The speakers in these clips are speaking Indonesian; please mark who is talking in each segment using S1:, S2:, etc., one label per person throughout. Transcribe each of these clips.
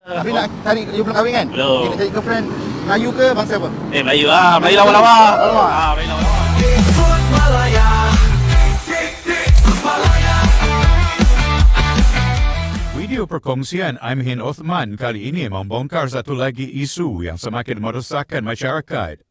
S1: Tapi nak cari, you belum kahwin kan?
S2: Belum.
S1: Okay, nak cari girlfriend Melayu ke bangsa apa?
S2: Melayu lah, Melayu lawa-lawa.
S1: Lawa.
S2: Melayu lawa-lawa.
S3: Video perkongsian Amin Othman kali ini membongkar satu lagi isu yang semakin meresahkan masyarakat.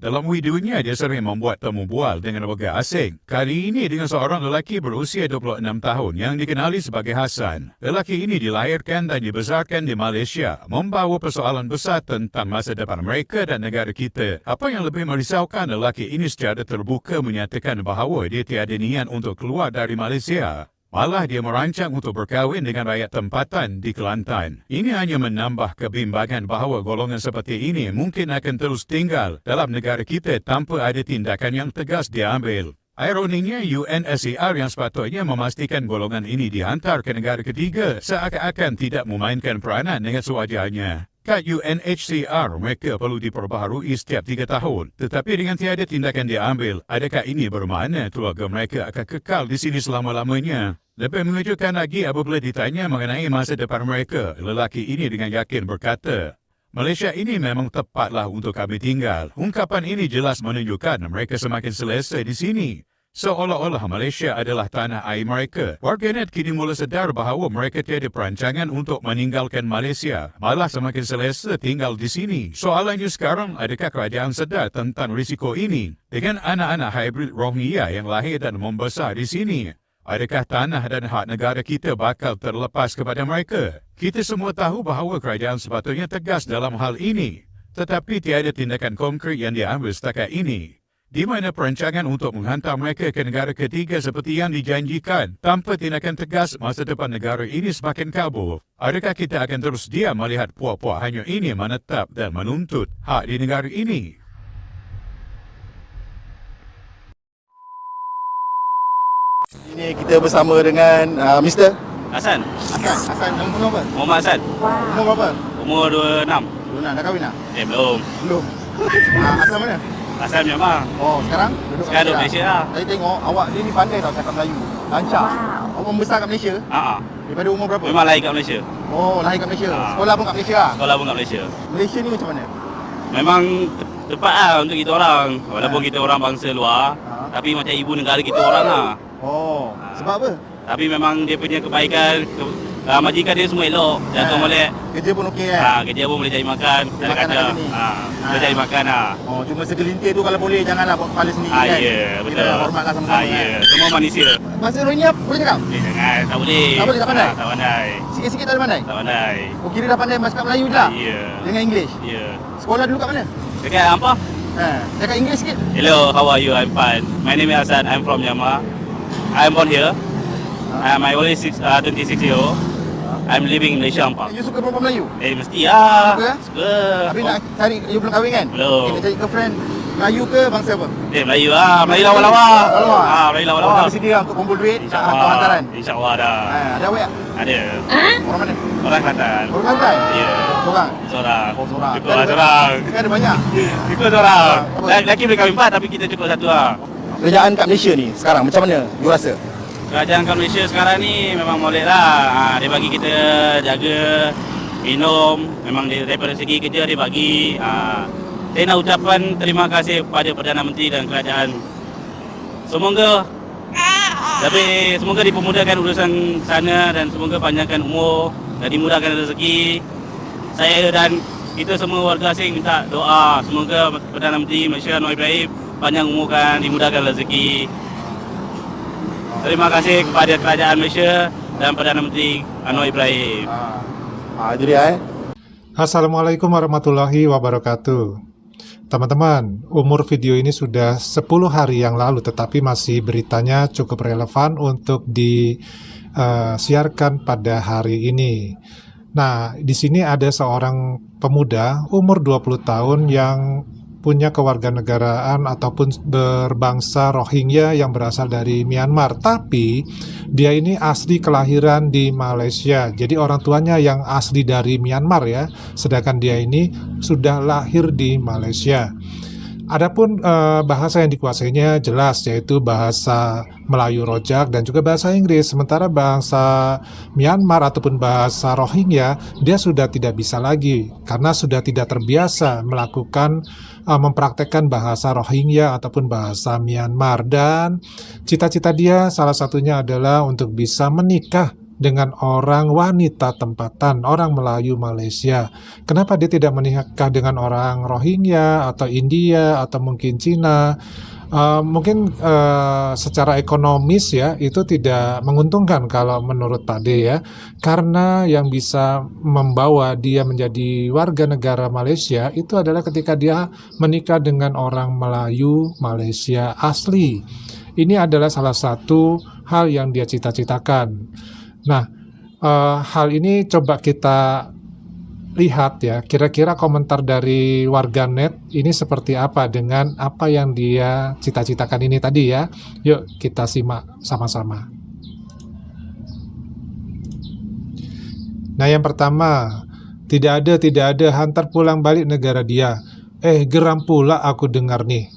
S3: Dalam videonya, dia sering membuat temu bual dengan warga asing. Kali ini dengan seorang lelaki berusia 26 tahun yang dikenali sebagai Hassan. Lelaki ini dilahirkan dan dibesarkan di Malaysia, membawa persoalan besar tentang masa depan mereka dan negara kita. Apa yang lebih merisaukan, lelaki ini secara terbuka menyatakan bahawa dia tiada niat untuk keluar dari Malaysia. Malah dia merancang untuk berkahwin dengan rakyat tempatan di Kelantan. Ini hanya menambah kebimbangan bahawa golongan seperti ini mungkin akan terus tinggal dalam negara kita tanpa ada tindakan yang tegas diambil. Ironinya, UNSCR yang sepatutnya memastikan golongan ini dihantar ke negara ketiga seakan-akan tidak memainkan peranan dengan sewajarnya. Kat UNHCR, mereka perlu diperbaharui setiap 3 tahun. Tetapi dengan tiada tindakan diambil, adakah ini bermakna keluarga mereka akan kekal di sini selama-lamanya? Lebih mengejutkan lagi apabila ditanya mengenai masa depan mereka, lelaki ini dengan yakin berkata, Malaysia ini memang tepatlah untuk kami tinggal. Ungkapan ini jelas menunjukkan mereka semakin selesa di sini. Seolah-olah Malaysia adalah tanah air mereka. Warganet kini mula sedar bahawa mereka tiada perancangan untuk meninggalkan Malaysia, malah semakin selesa tinggal di sini. Soalannya sekarang, adakah kerajaan sedar tentang risiko ini? Dengan anak-anak hybrid Rohingya yang lahir dan membesar di sini, adakah tanah dan hak negara kita bakal terlepas kepada mereka? Kita semua tahu bahawa kerajaan sepatutnya tegas dalam hal ini, tetapi tiada tindakan konkret yang diambil setakat ini. Di mana perancangan untuk menghantar mereka ke negara ketiga seperti yang dijanjikan tanpa tindakan tegas, masa depan negara ini semakin kabur. Adakah kita akan terus diam melihat puak-puak hanya ini menetap dan menuntut hak di negara ini?
S1: Ini kita bersama dengan Mr.
S2: Hassan,
S1: Hassan, nama apa?
S2: Muhammad Hassan.
S1: Umur berapa?
S2: Umur 26.
S1: Lunak, dah kahwin tak?
S2: Belum.
S1: Belum. Asal mana?
S2: Asal Myanmar.
S1: Oh, sekarang?
S2: Sekarang duduk Malaysia lah.
S1: Saya tengok awak ni pandai tau cakap Melayu. Lancar. Awak membesar kat Malaysia? Daripada umur berapa?
S2: Memang lahir kat Malaysia.
S1: Oh, lahir kat Malaysia. Sekolah pun kat Malaysia lah?
S2: Sekolah pun kat Malaysia.
S1: Malaysia ni macam mana?
S2: Memang tepat lah untuk kita orang. Walaupun kita orang bangsa luar, tapi macam ibu negara kita orang lah.
S1: Oh, sebab apa?
S2: Tapi memang dia punya kebaikan, majikan dia semua elok. Jantung boleh.
S1: Kerja pun okey kan?
S2: Kerja pun boleh cari makan.
S1: Cari makan kat sini?
S2: Boleh cari makan lah.
S1: Oh, cuma segelintir tu kalau boleh janganlah buat kepala sendiri kan?
S2: Ya, betul.
S1: Kita hormatlah sama-sama kan?
S2: Semua manusia.
S1: Bahasa Rohingya boleh cakap?
S2: Jangan, tak boleh.
S1: Tak boleh, tak pandai?
S2: Tak pandai.
S1: Sikit-sikit tak ada pandai?
S2: Tak pandai.
S1: Oh, kira dah pandai cakap Melayu je lah?
S2: Ya.
S1: Dengan English?
S2: Ya.
S1: Sekolah dulu kat mana?
S2: Dekat apa?
S1: Cakap English sikit?
S2: Hello, how are you? I'm fine. My name is Hassan. I'm from Myanmar. I'm born here. I'm only 26 years old. I'm living in Malaysia, Ampang.
S1: You suka perempuan Melayu?
S2: Mesti lah.
S1: Suka?
S2: Suka.
S1: Tapi nak cari, you belum kahwin kan?
S2: Belum.
S1: Okay, nak cari girlfriend Melayu ke bangsa apa?
S2: Melayu lah. Melayu lawa-lawa.
S1: Lawa?
S2: Melayu
S1: Oh,
S2: lawa-lawa.
S1: dah bersedia untuk kumpul duit,
S2: InsyaAllah.
S1: hantaran?
S2: InsyaAllah dah.
S1: Ada awak tak?
S2: Ada.
S1: Orang mana?
S2: Orang Kelantan.
S1: Orang Kelantan?
S2: Ya.
S1: Seorang?
S2: Seorang.
S1: Oh, seorang.
S2: Cukup lah seorang.
S1: Kan ada banyak?
S2: Cukup seorang.
S1: Apa?
S2: Lelaki boleh kahwin 4 tapi kita cukup satu lah.
S1: Kerajaan kat Malaysia ni sekarang macam mana you rasa?
S2: Kerajaan kat Malaysia sekarang ni memang molek lah. Dia bagi kita jaga minum. Memang daripada segi kerja dia bagi. Saya nak ucapan terima kasih kepada Perdana Menteri dan kerajaan. Semoga dipermudahkan urusan sana dan semoga panjangkan umur dan dimudahkan rezeki. Saya dan kita semua warga asing minta doa semoga Perdana Menteri Malaysia Anwar Ibrahim panjang umur dan dimudahkan rezeki. Terima kasih kepada kerajaan Malaysia dan Perdana Menteri Anwar Ibrahim.
S1: Itu dia
S4: Assalamualaikum warahmatullahi wabarakatuh. Teman-teman, umur video ini sudah 10 hari yang lalu, tetapi masih beritanya cukup relevan untuk disiarkan pada hari ini. Nah, di sini ada seorang pemuda umur 20 tahun yang punya kewarganegaraan ataupun berbangsa Rohingya yang berasal dari Myanmar, tapi dia ini asli kelahiran di Malaysia. Jadi orang tuanya yang asli dari Myanmar ya, sedangkan dia ini sudah lahir di Malaysia. Adapun bahasa yang dikuasainya jelas yaitu bahasa Melayu Rojak dan juga bahasa Inggris. Sementara bahasa Myanmar ataupun bahasa Rohingya dia sudah tidak bisa lagi karena sudah tidak terbiasa melakukan mempraktekkan bahasa Rohingya ataupun bahasa Myanmar, dan cita-cita dia salah satunya adalah untuk bisa menikah dengan orang wanita tempatan, orang Melayu Malaysia. Kenapa dia tidak menikah dengan orang Rohingya atau India atau mungkin Cina? Mungkin secara ekonomis ya itu tidak menguntungkan kalau menurut Pak D ya, karena yang bisa membawa dia menjadi warga negara Malaysia itu adalah ketika dia menikah dengan orang Melayu Malaysia asli. Ini adalah salah satu hal yang dia cita-citakan. Nah, hal ini coba kita lihat ya, kira-kira komentar dari warganet ini seperti apa dengan apa yang dia cita-citakan ini tadi ya. Yuk kita simak sama-sama. Nah, yang pertama, tidak ada, hantar pulang balik negara dia. Geram pula aku dengar nih.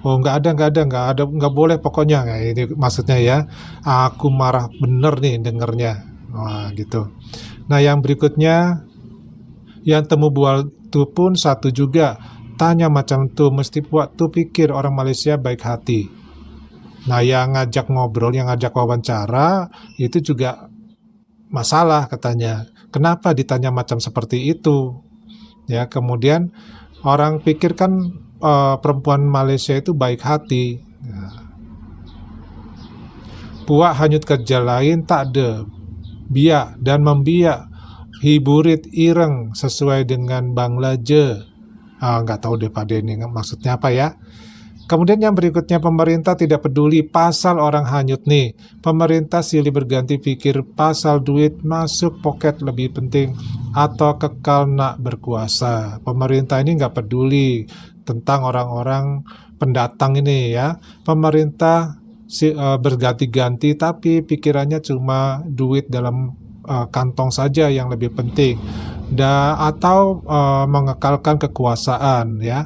S4: Oh, nggak ada, nggak boleh pokoknya. Nah, ini maksudnya ya, aku marah bener nih dengernya. Wah, gitu. Nah, yang berikutnya, yang temu bual tu pun satu juga. Tanya macam tu, mesti buat tu pikir orang Malaysia baik hati. Nah, yang ngajak ngobrol, yang ngajak wawancara, itu juga masalah katanya. Kenapa ditanya macam seperti itu? Ya, kemudian orang pikir kan perempuan Malaysia itu baik hati. Puak hanyut kerja lain tak ada. Biak dan membiak. Hiburit ireng sesuai dengan Bangla je. Nggak tahu deh Pak Denny maksudnya apa ya. Kemudian yang berikutnya, pemerintah tidak peduli pasal orang hanyut nih. Pemerintah silih berganti pikir pasal duit masuk poket lebih penting atau kekal nak berkuasa. Pemerintah ini nggak peduli tentang orang-orang pendatang ini ya. Pemerintah berganti-ganti tapi pikirannya cuma duit dalam kantong saja yang lebih penting. Atau mengekalkan kekuasaan ya.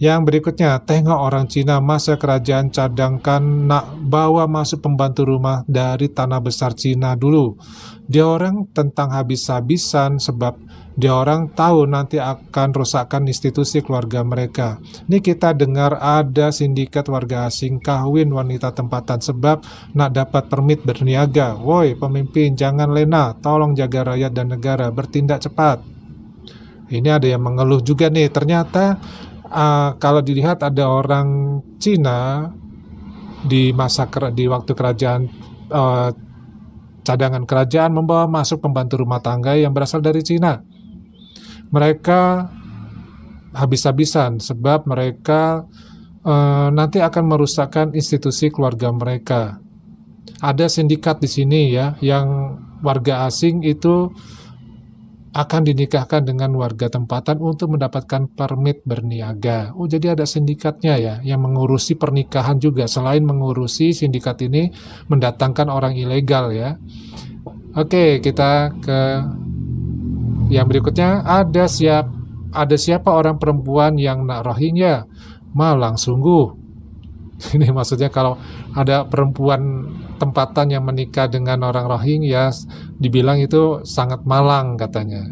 S4: Yang berikutnya, tengok orang Cina masa kerajaan cadangkan nak bawa masuk pembantu rumah dari tanah besar Cina dulu. Dia orang tentang habis-habisan sebab dia orang tahu nanti akan rusakkan institusi keluarga mereka. Ini kita dengar ada sindikat warga asing kawin wanita tempatan sebab nak dapat permit berniaga. Woi pemimpin jangan lena, tolong jaga rakyat dan negara, bertindak cepat. Ini ada yang mengeluh juga nih, ternyata kalau dilihat ada orang Cina di waktu kerajaan cadangan kerajaan membawa masuk pembantu rumah tangga yang berasal dari Cina. Mereka habis-habisan sebab mereka nanti akan merusakkan institusi keluarga mereka. Ada sindikat di sini ya, yang warga asing itu akan dinikahkan dengan warga tempatan untuk mendapatkan permit berniaga. Oh, jadi ada sindikatnya ya, yang mengurusi pernikahan juga. Selain mengurusi, sindikat ini mendatangkan orang ilegal ya. Oke, kita ke yang berikutnya. Ada siapa orang perempuan yang nak Rohingya? Malang sungguh. Ini maksudnya kalau ada perempuan tempatan yang menikah dengan orang Rohingya, dibilang itu sangat malang katanya.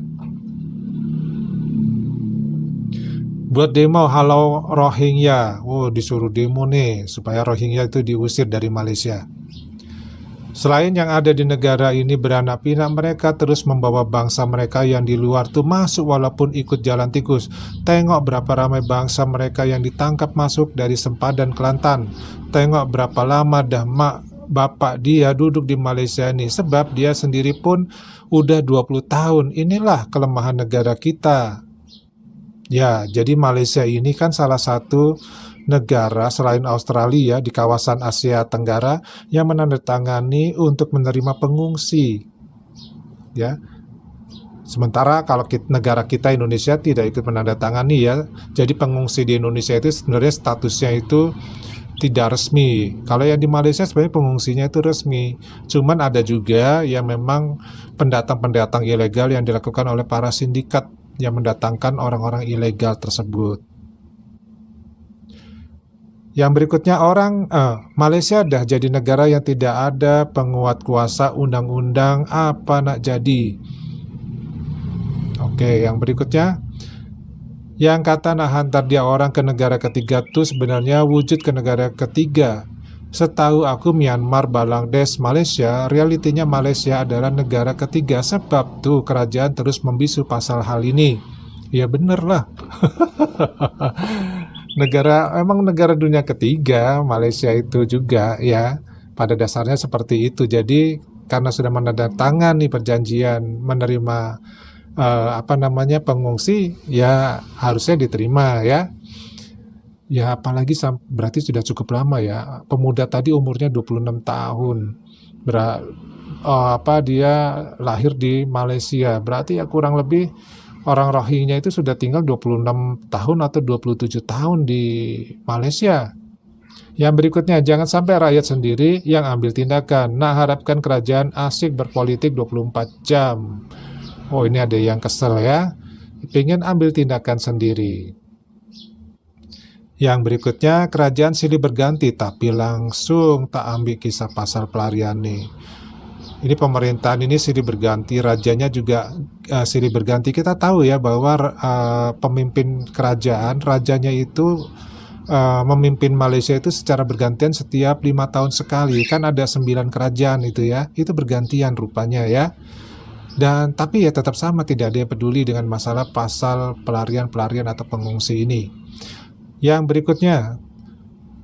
S4: Buat demo halau Rohingya. Disuruh demo nih supaya Rohingya itu diusir dari Malaysia. Selain yang ada di negara ini beranak pinak, mereka terus membawa bangsa mereka yang di luar tuh masuk walaupun ikut jalan tikus. Tengok berapa ramai bangsa mereka yang ditangkap masuk dari sempadan Kelantan. Tengok berapa lama dah mak bapak dia duduk di Malaysia ini, sebab dia sendiri pun udah 20 tahun. Inilah kelemahan negara kita. Ya, jadi Malaysia ini kan salah satu negara selain Australia di kawasan Asia Tenggara yang menandatangani untuk menerima pengungsi. Ya. Sementara kalau negara kita Indonesia tidak ikut menandatangani ya. Jadi pengungsi di Indonesia itu sebenarnya statusnya itu tidak resmi. Kalau yang di Malaysia sebenarnya pengungsinya itu resmi. Cuman ada juga yang memang pendatang-pendatang ilegal yang dilakukan oleh para sindikat yang mendatangkan orang-orang ilegal tersebut. Yang berikutnya Malaysia dah jadi negara yang tidak ada penguat kuasa undang-undang apa nak jadi. Oke, yang berikutnya, yang kata nak hantar dia orang ke negara ketiga tuh sebenarnya wujud ke negara ketiga. Setahu aku Myanmar, Bangladesh, Malaysia, realitinya Malaysia adalah negara ketiga sebab tuh kerajaan terus membisu pasal hal ini. Ya bener lah. Emang negara dunia ketiga Malaysia itu juga ya. Pada dasarnya seperti itu. Jadi karena sudah menandatangani perjanjian menerima pengungsi, ya harusnya diterima ya. Ya apalagi berarti sudah cukup lama ya. Pemuda tadi umurnya 26 tahun. Dia lahir di Malaysia. Berarti ya kurang lebih orang Rohingya itu sudah tinggal 26 tahun atau 27 tahun di Malaysia. Yang berikutnya, jangan sampai rakyat sendiri yang ambil tindakan. Nah, harapkan kerajaan asik berpolitik 24 jam. Oh, ini ada yang kesel ya. Pengen ambil tindakan sendiri. Yang berikutnya, kerajaan silih berganti tapi langsung tak ambil kisah pasal pelarian nih. Ini pemerintahan ini silih berganti, rajanya juga silih berganti. Kita tahu ya bahwa pemimpin kerajaan, rajanya itu memimpin Malaysia itu secara bergantian setiap 5 tahun sekali. Kan ada 9 kerajaan itu ya, itu bergantian rupanya ya. Dan tapi ya tetap sama, tidak ada yang peduli dengan masalah pasal pelarian atau pengungsi ini. Yang berikutnya,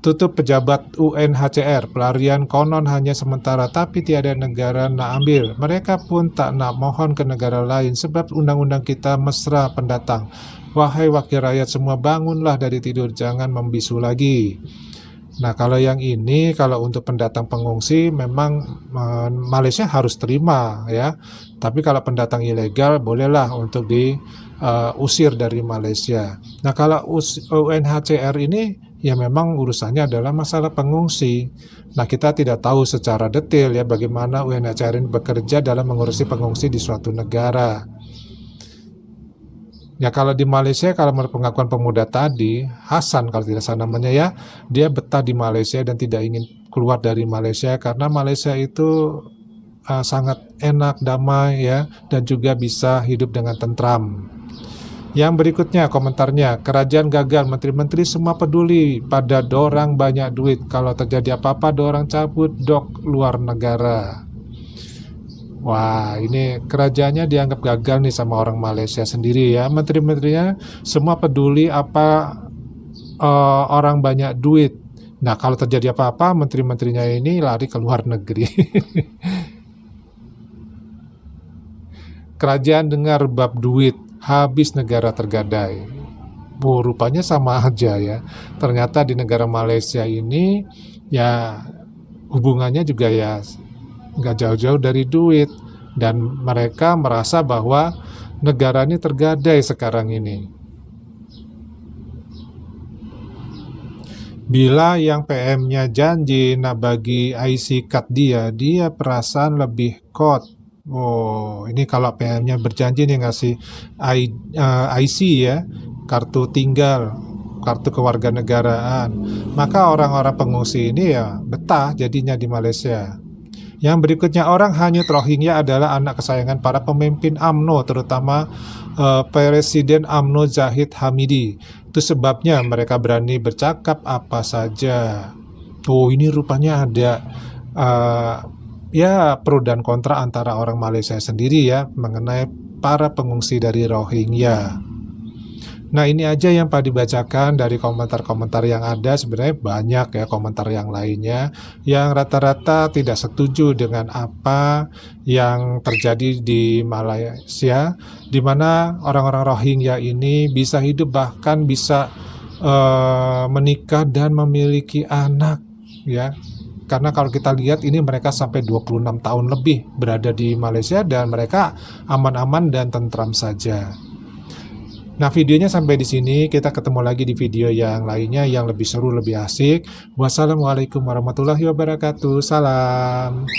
S4: tutup pejabat UNHCR, pelarian konon hanya sementara tapi tiada negara nak ambil. Mereka pun tak nak mohon ke negara lain sebab undang-undang kita mesra pendatang. Wahai wakil rakyat semua, bangunlah dari tidur, jangan membisu lagi. Nah, kalau yang ini, kalau untuk pendatang pengungsi memang Malaysia harus terima ya. Tapi kalau pendatang ilegal bolehlah untuk diusir dari Malaysia. Nah, kalau UNHCR ini ya memang urusannya adalah masalah pengungsi. Nah, kita tidak tahu secara detail ya bagaimana UNHCR ini bekerja dalam mengurusi pengungsi di suatu negara. Ya kalau di Malaysia, kalau menurut pengakuan pemuda tadi, Hasan kalau tidak salah namanya ya, dia betah di Malaysia dan tidak ingin keluar dari Malaysia karena Malaysia itu sangat enak, damai ya, dan juga bisa hidup dengan tentram. Yang berikutnya komentarnya, kerajaan gagal, menteri-menteri semua peduli pada dorang banyak duit. Kalau terjadi apa-apa dorang cabut dok luar negara. Wah, ini kerajaannya dianggap gagal nih sama orang Malaysia sendiri ya. Menteri-menterinya semua peduli orang banyak duit. Nah, kalau terjadi apa-apa, menteri-menterinya ini lari ke luar negeri. Kerajaan dengar bab duit, habis negara tergadai. Rupanya sama aja ya. Ternyata di negara Malaysia ini ya hubungannya juga ya nggak jauh-jauh dari duit, dan mereka merasa bahwa negara ini tergadai sekarang ini. Bila yang PM-nya janji nak bagi IC card dia perasaan lebih kot. Oh, ini kalau PM-nya berjanji nih ngasih IC ya, kartu tinggal, kartu kewarganegaraan, maka orang-orang pengungsi ini ya betah jadinya di Malaysia. Yang berikutnya, orang hanyut Rohingya adalah anak kesayangan para pemimpin UMNO, terutama Presiden UMNO Zahid Hamidi. Itu sebabnya mereka berani bercakap apa saja. Oh, ini rupanya ada ya pro dan kontra antara orang Malaysia sendiri ya mengenai para pengungsi dari Rohingya. Nah, ini aja yang Pak dibacakan dari komentar-komentar yang ada. Sebenarnya banyak ya komentar yang lainnya yang rata-rata tidak setuju dengan apa yang terjadi di Malaysia, di mana orang-orang Rohingya ini bisa hidup, bahkan bisa menikah dan memiliki anak ya. Karena kalau kita lihat ini mereka sampai 26 tahun lebih berada di Malaysia dan mereka aman-aman dan tentram saja. Nah, videonya sampai di sini. Kita ketemu lagi di video yang lainnya yang lebih seru, lebih asik. Wassalamualaikum warahmatullahi wabarakatuh. Salam.